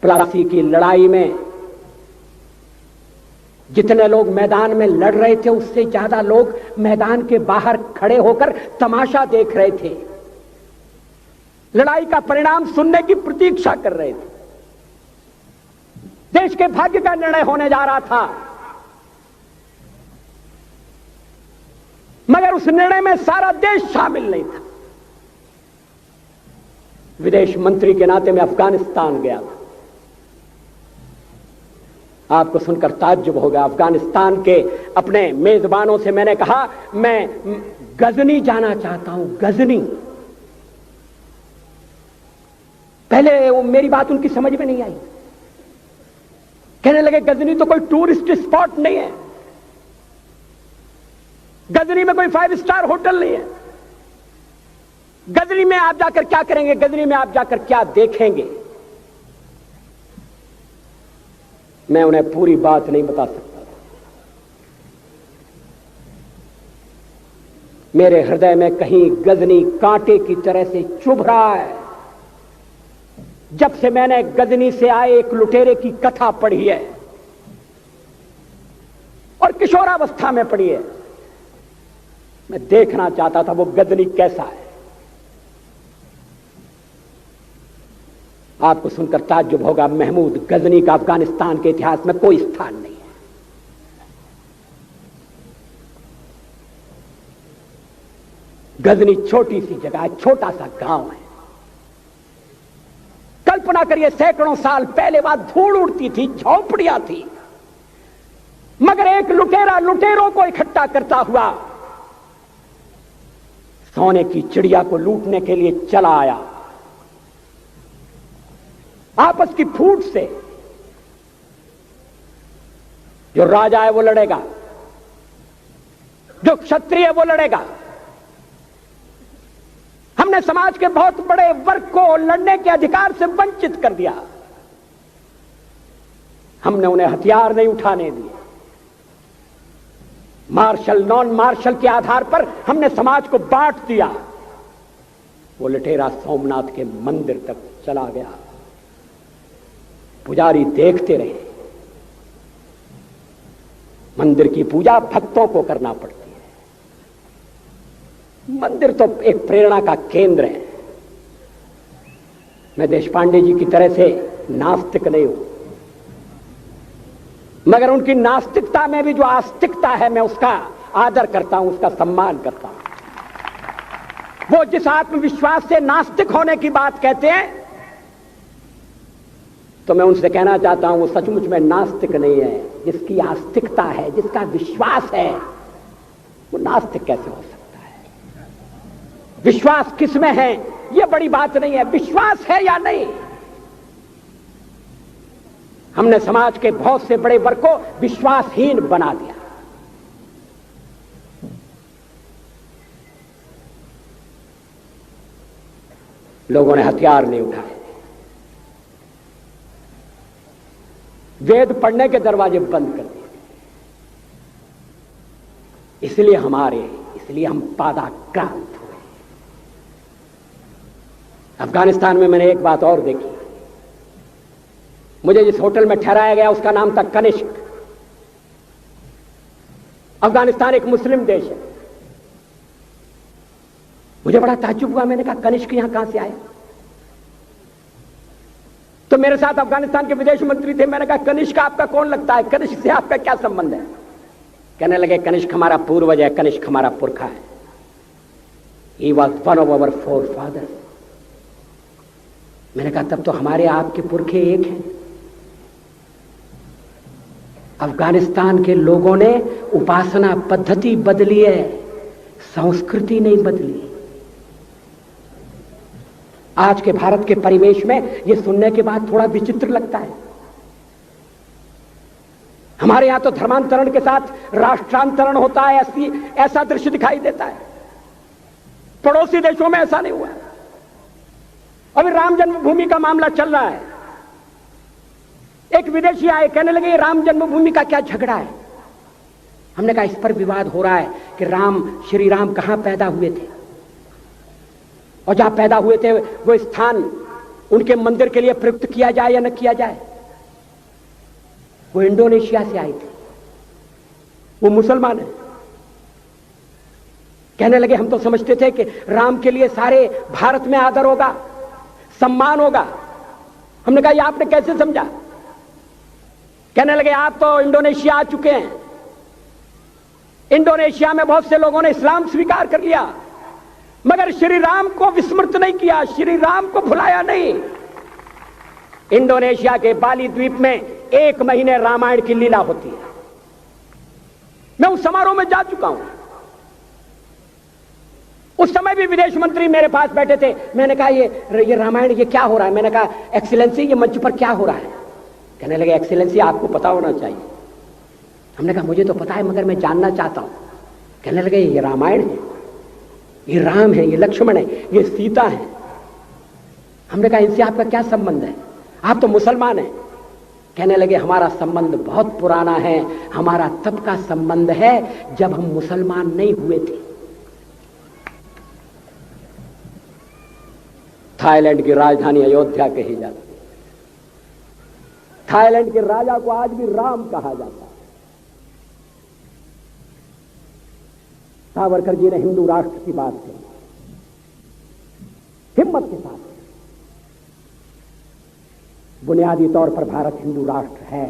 प्लासी की लड़ाई में जितने लोग मैदान में लड़ रहे थे उससे ज्यादा लोग मैदान के बाहर खड़े होकर तमाशा देख रहे थे, लड़ाई का परिणाम सुनने की प्रतीक्षा कर रहे थे। देश के भाग्य का निर्णय होने जा रहा था, मगर उस निर्णय में सारा देश शामिल नहीं था। विदेश मंत्री के नाते मैं अफगानिस्तान गया था। आपको सुनकर ताज्जुब होगा, अफगानिस्तान के अपने मेजबानों से मैंने कहा मैं गजनी जाना चाहता हूं, गजनी। पहले वो मेरी बात उनकी समझ में नहीं आई, कहने लगे गजनी तो कोई टूरिस्ट स्पॉट नहीं है, गजनी में कोई 5 स्टार होटल नहीं है, गजनी में आप जाकर क्या करेंगे, गजनी में आप जाकर क्या देखेंगे। मैं उन्हें पूरी बात नहीं बता सकता था। मेरे हृदय में कहीं गजनी कांटे की तरह से चुभ रहा है। जब से मैंने गजनी से आए एक लुटेरे की कथा पढ़ी है और किशोरावस्था में पढ़ी है, मैं देखना चाहता था वो गजनी कैसा है। आपको सुनकर ताज्जुब होगा, महमूद गजनी का अफगानिस्तान के इतिहास में कोई स्थान नहीं है। गजनी छोटी सी जगह है, छोटा सा गांव है। कल्पना करिए सैकड़ों साल पहले वहां धूल उड़ती थी, झोंपड़ियां थी, मगर एक लुटेरा लुटेरों को इकट्ठा करता हुआ सोने की चिड़िया को लूटने के लिए चला आया। आपस की फूट से जो राजा है वो लड़ेगा, जो क्षत्रिय है वो लड़ेगा। हमने समाज के बहुत बड़े वर्ग को लड़ने के अधिकार से वंचित कर दिया। हमने उन्हें हथियार नहीं उठाने दिए। मार्शल नॉन मार्शल के आधार पर हमने समाज को बांट दिया। वो लुटेरा सोमनाथ के मंदिर तक चला गया, पुजारी देखते रहे। मंदिर की पूजा भक्तों को करना पड़ती है, मंदिर तो एक प्रेरणा का केंद्र है। मैं देशपांडे जी की तरह से नास्तिक नहीं हूं, मगर उनकी नास्तिकता में भी जो आस्तिकता है मैं उसका आदर करता हूं, उसका सम्मान करता हूं। वो जिस आत्मविश्वास से नास्तिक होने की बात कहते हैं, तो मैं उनसे कहना चाहता हूं वो सचमुच में नास्तिक नहीं है। जिसकी आस्तिकता है, जिसका विश्वास है, वो नास्तिक कैसे हो सकता है। विश्वास किसमें है यह बड़ी बात नहीं है, विश्वास है या नहीं। हमने समाज के बहुत से बड़े वर्ग को विश्वासहीन बना दिया। लोगों ने हथियार नहीं उठाए, वेद पढ़ने के दरवाजे बंद कर दिए। इसलिए हम पादाक्रांत हुए। अफगानिस्तान में मैंने एक बात और देखी। मुझे जिस होटल में ठहराया गया उसका नाम था कनिष्क। अफगानिस्तान एक मुस्लिम देश है। मुझे बड़ा ताज्जुब हुआ, मैंने कहा कनिष्क यहां कहां से आया। तो मेरे साथ अफगानिस्तान के विदेश मंत्री थे। मैंने कहा कनिष्क आपका कौन लगता है, कनिष्क से आपका क्या संबंध है। कहने लगे कनिष्क हमारा पूर्वज है, कनिष्क हमारा पुरखा है। He was one of our forefathers। मैंने कहा तब तो हमारे आपके पुरखे एक हैं। अफगानिस्तान के लोगों ने उपासना पद्धति बदली है, संस्कृति नहीं बदली। आज के भारत के परिवेश में यह सुनने के बाद थोड़ा विचित्र लगता है। हमारे यहां तो धर्मांतरण के साथ राष्ट्रांतरण होता है, ऐसा दृश्य दिखाई देता है। पड़ोसी देशों में ऐसा नहीं हुआ। अभी राम जन्मभूमि का मामला चल रहा है। एक विदेशी आए, कहने लगे राम जन्मभूमि का क्या झगड़ा है। हमने कहा इस पर विवाद हो रहा है कि श्री राम कहां पैदा हुए थे, और जहां पैदा हुए थे वो स्थान उनके मंदिर के लिए प्रयुक्त किया जाए या न किया जाए। वो इंडोनेशिया से आए थे, वो मुसलमान है। कहने लगे हम तो समझते थे कि राम के लिए सारे भारत में आदर होगा, सम्मान होगा। हमने कहा ये आपने कैसे समझा? कहने लगे आप तो इंडोनेशिया आ चुके हैं, इंडोनेशिया में बहुत से लोगों ने इस्लाम स्वीकार कर लिया, मगर श्री राम को विस्मृत नहीं किया, श्री राम को भुलाया नहीं। इंडोनेशिया के बाली द्वीप में 1 महीने रामायण की लीला होती है। मैं उस समारोह में जा चुका हूं। उस समय भी विदेश मंत्री मेरे पास बैठे थे। मैंने कहा ये रामायण ये क्या हो रहा है? मैंने कहा एक्सीलेंसी ये मंच पर क्या हो रहा है? कहने लगे एक्सीलेंसी आपको पता होना चाहिए। हमने कहा मुझे तो पता है मगर मैं जानना चाहता हूं। कहने लगे ये रामायण है, ये राम है, ये लक्ष्मण है, ये सीता है। हमने कहा इनसे आपका क्या संबंध है? आप तो मुसलमान हैं। कहने लगे हमारा संबंध बहुत पुराना है, हमारा तब का संबंध है जब हम मुसलमान नहीं हुए थे। थाईलैंड की राजधानी अयोध्या कही जाती है। थाईलैंड के राजा को आज भी राम कहा जाता है। सावरकर जी ने हिंदू राष्ट्र की बात की, हिम्मत के साथ। बुनियादी तौर पर भारत हिंदू राष्ट्र है।